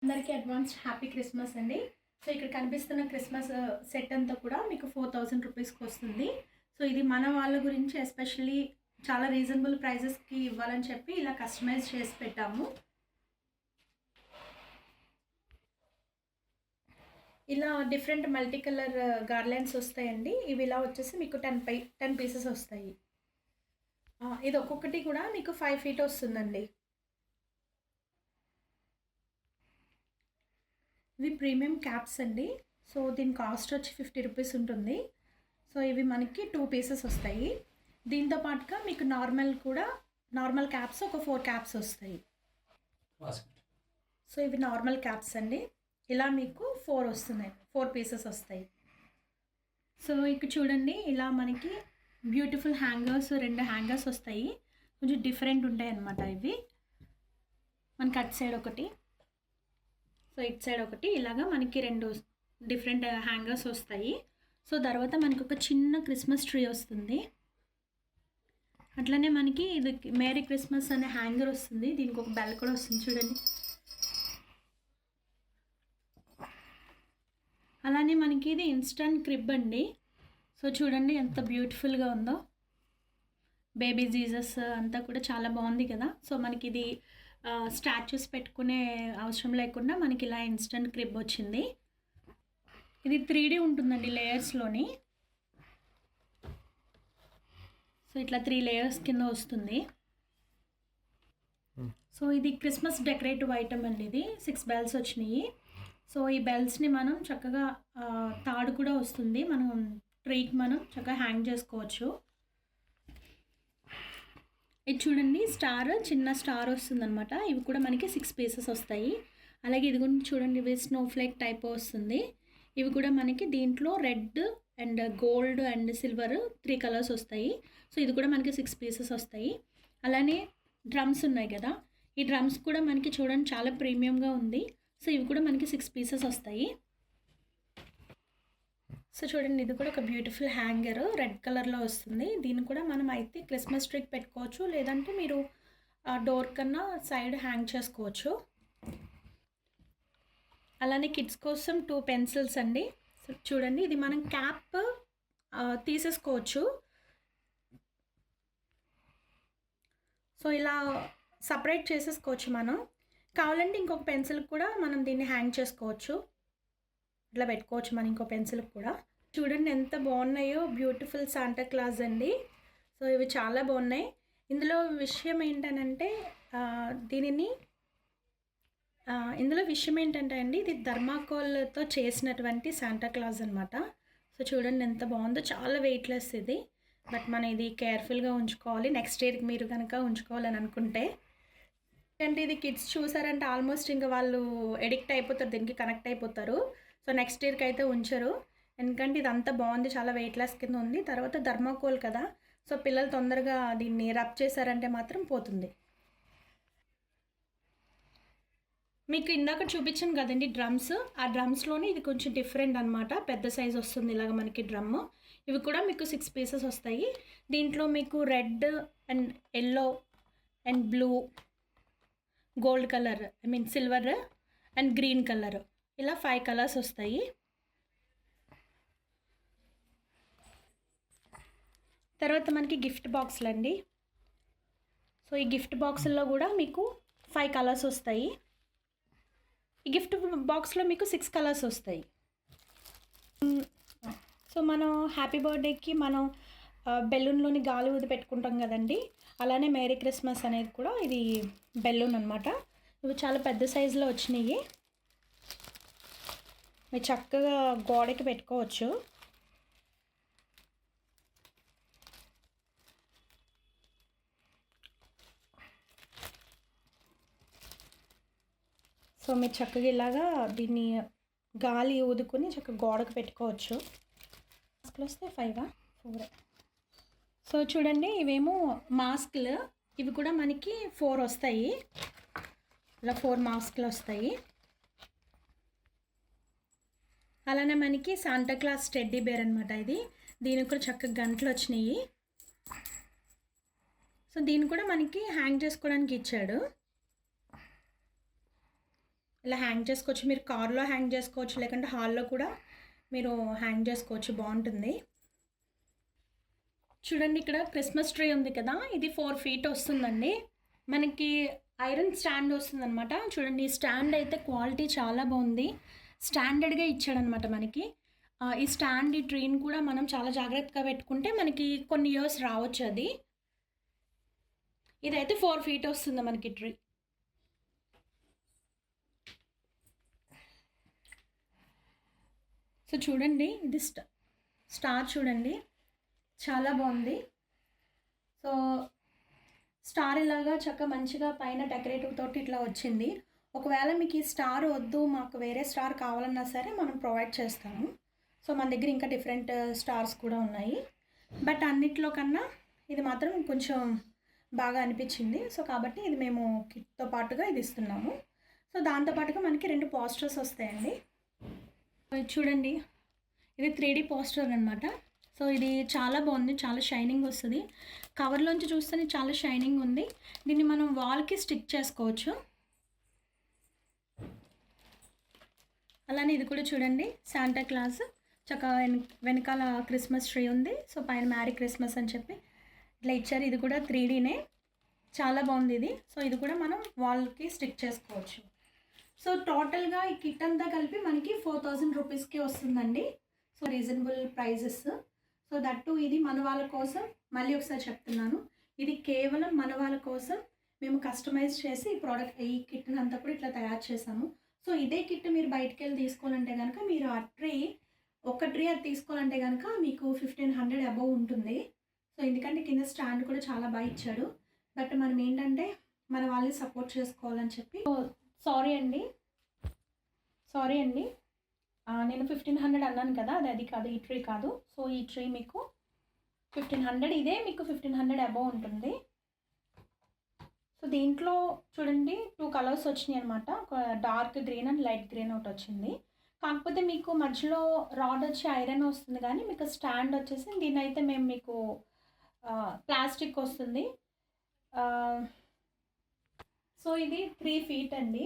అందరికీ advance happy Christmas అండి. So ఇక్కడ కనిపిస్తున్న క్రిస్మస్ సెట్ అంతా కూడా మీకు 4000 రూపీస్కి వస్తుంది. సో ఇది మన వాళ్ళ గురించి ఎస్పెషల్లీ చాలా రీజనబుల్ ప్రైజెస్కి ఇవ్వాలని చెప్పి ఇలా కస్టమైజ్ చేసి పెట్టాము. ఇలా డిఫరెంట్ మల్టీ కలర్ గార్లెండ్స్ వస్తాయండి. ఇవి ఇలా వచ్చేసి మీకు 10 పీసెస్ వస్తాయి. ఇది ఒక్కొక్కటి కూడా మీకు 5 ఫీట్ వస్తుందండి. ఇవి ప్రీమియం క్యాప్స్ అండి. సో దీని కాస్ట్ వచ్చి 50 రూపీస్ ఉంటుంది. సో ఇవి మనకి 2 పీసెస్ వస్తాయి. దీంతో పాటుగా మీకు నార్మల్ క్యాప్స్ ఒక 4 క్యాప్స్ వస్తాయి. సో ఇవి నార్మల్ క్యాప్స్ అండి. ఇలా మీకు 4 వస్తున్నాయి, 4 పీసెస్ వస్తాయి. సో ఇక్కడ చూడండి, ఇలా మనకి బ్యూటిఫుల్ హ్యాంగర్స్ 2 హ్యాంగర్స్ వస్తాయి. కొంచెం డిఫరెంట్ ఉంటాయి అన్నమాట. ఇవి మనకి అటు సైడ్ ఒకటి, సో ఇటు సైడ్ ఒకటి, ఇలాగా మనకి 2 డిఫరెంట్ హ్యాంగర్స్ వస్తాయి. సో తర్వాత మనకి ఒక చిన్న క్రిస్మస్ ట్రీ వస్తుంది. అట్లనే మనకి ఇది మేరీ క్రిస్మస్ అనే హ్యాంగర్ వస్తుంది. దీనికి ఒక బెల్ కూడా వస్తుంది చూడండి. అలానే మనకి ఇది ఇన్స్టంట్ క్రిబ్ అండి. సో చూడండి ఎంత బ్యూటిఫుల్గా ఉందో. బేబీ జీసస్ అంతా కూడా చాలా బాగుంది కదా. సో మనకి ఇది స్టాచ్యూస్ పెట్టుకునే అవసరం లేకుండా మనకి ఇలా ఇన్స్టంట్ క్రిబ్ వచ్చింది. ఇది 3D ఉంటుందండి లేయర్స్లోని. సో ఇట్లా 3 లేయర్స్ కింద వస్తుంది. సో ఇది క్రిస్మస్ డెకరేటివ్ ఐటమ్ అండి. ఇది 6 బెల్స్ వచ్చినాయి. సో ఈ బెల్స్ని మనం చక్కగా తాడు కూడా వస్తుంది, మనం ట్రీకి మనం చక్కగా హ్యాంగ్ చేసుకోవచ్చు. ఇది చూడండి, చిన్న స్టార్ వస్తుంది అనమాట. ఇవి కూడా మనకి 6 పీసెస్ వస్తాయి. అలాగే ఇది కూడా చూడండి, ఇవి స్నో ఫ్లేక్ టైప్ వస్తుంది. ఇవి కూడా మనకి దీంట్లో red and gold and silver 3 colours వస్తాయి. సో ఇది కూడా మనకి 6 పీసెస్ వస్తాయి. అలానే డ్రమ్స్ ఉన్నాయి కదా, ఈ డ్రమ్స్ కూడా మనకి చూడండి చాలా ప్రీమియంగా ఉంది. సో ఇవి కూడా మనకి 6 పీసెస్ వస్తాయి. సో చూడండి, ఇది కూడా ఒక బ్యూటిఫుల్ హ్యాంగర్ రెడ్ కలర్లో వస్తుంది. దీన్ని కూడా మనం అయితే క్రిస్మస్ ట్రీకి పెట్టుకోవచ్చు, లేదంటే మీరు డోర్ కన్నా సైడ్ హ్యాంగ్ చేసుకోవచ్చు. అలానే కిడ్స్ కోసం 2 పెన్సిల్స్ అండి. సో చూడండి, ఇది మనం క్యాప్ తీసేసుకోవచ్చు. సో ఇలా సపరేట్ చేసేసుకోవచ్చు. మనం కావాలంటే ఇంకొక పెన్సిల్ కూడా మనం దీన్ని హ్యాంగ్ చేసుకోవచ్చు. ఇట్లా పెట్టుకోవచ్చు మనం ఇంకో పెన్సిల్ కూడా. చూడండి ఎంత బాగున్నాయో, బ్యూటిఫుల్ శాంటా క్లాస్ అండి. సో ఇవి చాలా బాగున్నాయి. ఇందులో విషయం ఏంటంటే అండి, ఇది థర్మాకోల్తో చేసినటువంటి శాంటా క్లాస్ అనమాట. సో చూడండి ఎంత బాగుందో, చాలా వెయిట్లెస్ ఇది. బట్ మనం ఇది కేర్ఫుల్గా ఉంచుకోవాలి నెక్స్ట్ ఇయర్కి మీరు కనుక ఉంచుకోవాలని అనుకుంటే. అంటే ఇది కిడ్స్ చూసారంటే ఆల్మోస్ట్ ఇంకా వాళ్ళు ఎడిక్ట్ అయిపోతారు, దీనికి కనెక్ట్ అయిపోతారు. సో నెక్స్ట్ ఇయర్కి అయితే ఉంచరు, ఎందుకంటే ఇది అంతా బాగుంది, చాలా వెయిట్లెస్ కింద ఉంది. తర్వాత థర్మాకోల్ కదా, సో పిల్లలు తొందరగా దీన్ని రబ్ చేశారంటే మాత్రం పోతుంది. మీకు ఇందాక చూపించాను కదండి డ్రమ్స్, ఆ డ్రమ్స్లోనే ఇది కొంచెం డిఫరెంట్ అనమాట. పెద్ద సైజ్ వస్తుంది ఇలాగ మనకి డ్రమ్. ఇవి కూడా మీకు 6 పీసెస్ వస్తాయి. దీంట్లో మీకు red and yellow and blue, gold colour, silver and green colour, ఇలా 5 కలర్స్ వస్తాయి. తర్వాత మనకి గిఫ్ట్ బాక్సులు అండి. సో ఈ గిఫ్ట్ బాక్సుల్లో కూడా మీకు 5 కలర్స్ వస్తాయి. ఈ గిఫ్ట్ బాక్స్లో మీకు 6 కలర్స్ వస్తాయి. సో మనం హ్యాపీ బర్త్డేకి మనం బెలూన్లోని గాలి ఊది పెట్టుకుంటాం కదండి, అలానే మేరీ క్రిస్మస్ అనేది కూడా ఇది బెలూన్ అనమాట. ఇవి చాలా పెద్ద సైజులో వచ్చినాయి. మీరు చక్కగా గోడకి పెట్టుకోవచ్చు. సో మీరు చక్కగా ఇలాగా దీన్ని గాలి ఊదుకొని చక్కగా గోడకు పెట్టుకోవచ్చు. మాస్క్లు వస్తే 5 4. సో చూడండి, ఇవేమో మాస్క్లు, ఇవి కూడా మనకి 4 వస్తాయి. ఇలా 4 మాస్క్లు వస్తాయి. అలానే మనకి శాంటా క్లాస్ టెడ్డీ బేర్ అనమాట ఇది. దీనికి కూడా చక్కగా గంటలు వచ్చినాయి. సో దీన్ని కూడా మనకి హ్యాంగ్ చేసుకోవడానికి ఇచ్చాడు. ఇలా హ్యాంగ్ చేసుకోవచ్చు. మీరు కార్లో హ్యాంగ్ చేసుకోవచ్చు, లేకుంటే హాల్లో కూడా మీరు హ్యాంగ్ చేసుకోవచ్చు, బాగుంటుంది. చూడండి ఇక్కడ క్రిస్మస్ ట్రీ ఉంది కదా, ఇది 4 feet వస్తుందండి. మనకి ఐరన్ స్టాండ్ వస్తుందన్నమాట. చూడండి ఈ స్టాండ్ అయితే క్వాలిటీ చాలా బాగుంది, స్టాండర్డ్గా ఇచ్చాడనమాట మనకి. ఈ స్టాండ్, ఈ ట్రీని కూడా మనం చాలా జాగ్రత్తగా పెట్టుకుంటే మనకి కొన్ని ఇయర్స్ రావచ్చు అది. ఇదైతే 4 feet వస్తుంది మనకి ట్రీ. సో చూడండి ఇది స్టార్ చూడండి, చాలా బాగుంది. సో స్టార్ ఇలాగా చక్కగా మంచిగా పైన డెకరేటివ్ తోటి ఇట్లా వచ్చింది. ఒకవేళ మీకు ఈ స్టార్ వద్దు, మాకు వేరే స్టార్ కావాలన్నా సరే మనం ప్రొవైడ్ చేస్తాము. సో మన దగ్గర ఇంకా డిఫరెంట్ స్టార్స్ కూడా ఉన్నాయి, బట్ అన్నిట్లో కన్నా ఇది మాత్రం కొంచెం బాగా అనిపించింది. సో కాబట్టి ఇది మేము కిట్తో పాటుగా ఇది ఇస్తున్నాము. సో దాంతోపాటుగా మనకి 2 పోస్టర్స్ వస్తాయండి. ఇది చూడండి, ఇది 3D పోస్టర్ అనమాట. సో ఇది చాలా బాగుంది, చాలా షైనింగ్ వస్తుంది. కవర్లోంచి చూస్తేనే చాలా షైనింగ్ ఉంది. దీన్ని మనం వాల్కి స్టిక్ చేసుకోవచ్చు. అలానే ఇది కూడా చూడండి, శాంటా క్లాస్ చక్కగా వెనకాల క్రిస్మస్ ట్రీ ఉంది. సో పైన మ్యారీ క్రిస్మస్ అని చెప్పి ఇట్లా ఇచ్చారు. ఇది కూడా 3Dనే, చాలా బాగుంది ఇది. సో ఇది కూడా మనం వాల్కి స్టిక్ చేసుకోవచ్చు. సో టోటల్గా ఈ కిట్ అంతా కలిపి మనకి 4000 రూపీస్కి వస్తుందండి. So reasonable prices. So that ఇది మన వాళ్ళ కోసం, మళ్ళీ ఒకసారి చెప్తున్నాను, ఇది కేవలం మన వాళ్ళ కోసం మేము కస్టమైజ్ చేసి ఈ కిట్ని అంతా కూడా ఇట్లా తయారు చేసాము. సో ఇదే కిట్ మీరు బయటికి వెళ్ళి తీసుకోవాలంటే కనుక మీరు ఆ ఒక ట్రీ అది తీసుకోవాలంటే కనుక మీకు 1500 అబవ్ ఉంటుంది. సో ఎందుకంటే కింద స్టాండ్ కూడా చాలా బాగా ఇచ్చాడు. బట్ మనం ఏంటంటే మన వాళ్ళని సపోర్ట్ చేసుకోవాలని చెప్పి. సారీ అండి నేను 1500 అన్నాను కదా, అది కాదు, ఈ ట్రీ కాదు. సో ఈ ట్రీ మీకు 1500, ఇదే మీకు 1500 అబవ్ ఉంటుంది. సో దీంట్లో చూడండి 2 కలర్స్ వచ్చినాయి అనమాట. Dark green and light green ఒకటి వచ్చింది. కాకపోతే మీకు మధ్యలో రాడ్ వచ్చి ఐరన్ వస్తుంది, కానీ మీకు స్టాండ్ వచ్చేసి దీని అయితే మేము మీకు ప్లాస్టిక్ వస్తుంది. సో ఇది 3 feet అండి.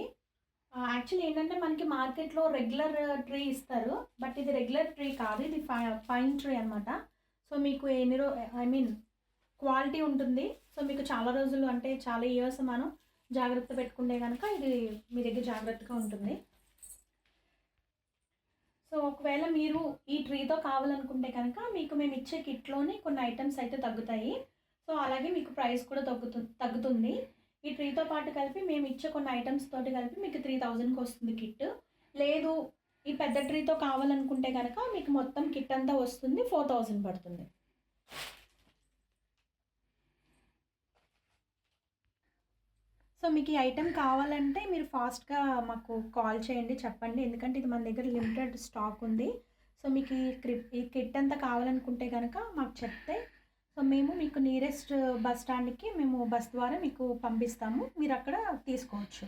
యాక్చువల్లీ ఏంటంటే మనకి మార్కెట్లో రెగ్యులర్ ట్రీ ఇస్తారు, బట్ ఇది రెగ్యులర్ ట్రీ కాదు, ఇది ఫైన్ ట్రీ అనమాట. సో మీకు క్వాలిటీ ఉంటుంది. సో మీకు చాలా రోజులు అంటే చాలా ఇయర్స్ మనం జాగ్రత్త పెట్టుకుంటే కనుక ఇది మీ దగ్గర జాగ్రత్తగా ఉంటుంది. సో ఒకవేళ మీరు ఈ ట్రీతో కావాలనుకుంటే కనుక మీకు మేము ఇచ్చే కిట్లోని కొన్ని ఐటమ్స్ అయితే తగ్గుతాయి. సో అలాగే మీకు ప్రైస్ కూడా తగ్గుతుంది. ఈ ట్రీతో పాటు కలిపి మేము ఇచ్చే కొన్ని ఐటమ్స్ తోటి కలిపి మీకు 3000కి వస్తుంది కిట్. లేదు ఈ పెద్ద ట్రీతో కావాలనుకుంటే కనుక మీకు మొత్తం కిట్ అంతా వస్తుంది, 4000 పడుతుంది. సో మీకు ఈ ఐటెం కావాలంటే మీరు ఫాస్ట్గా మాకు కాల్ చేయండి, చెప్పండి. ఎందుకంటే ఇది మన దగ్గర లిమిటెడ్ స్టాక్ ఉంది. సో మీకు ఈ కిట్ అంతా కావాలనుకుంటే కనుక మాకు చెప్తే సో మేము మీకు నియరెస్ట్ బస్ స్టాండ్కి మేము బస్ ద్వారా మీకు పంపిస్తాము, మీరు అక్కడ తీసుకోవచ్చు.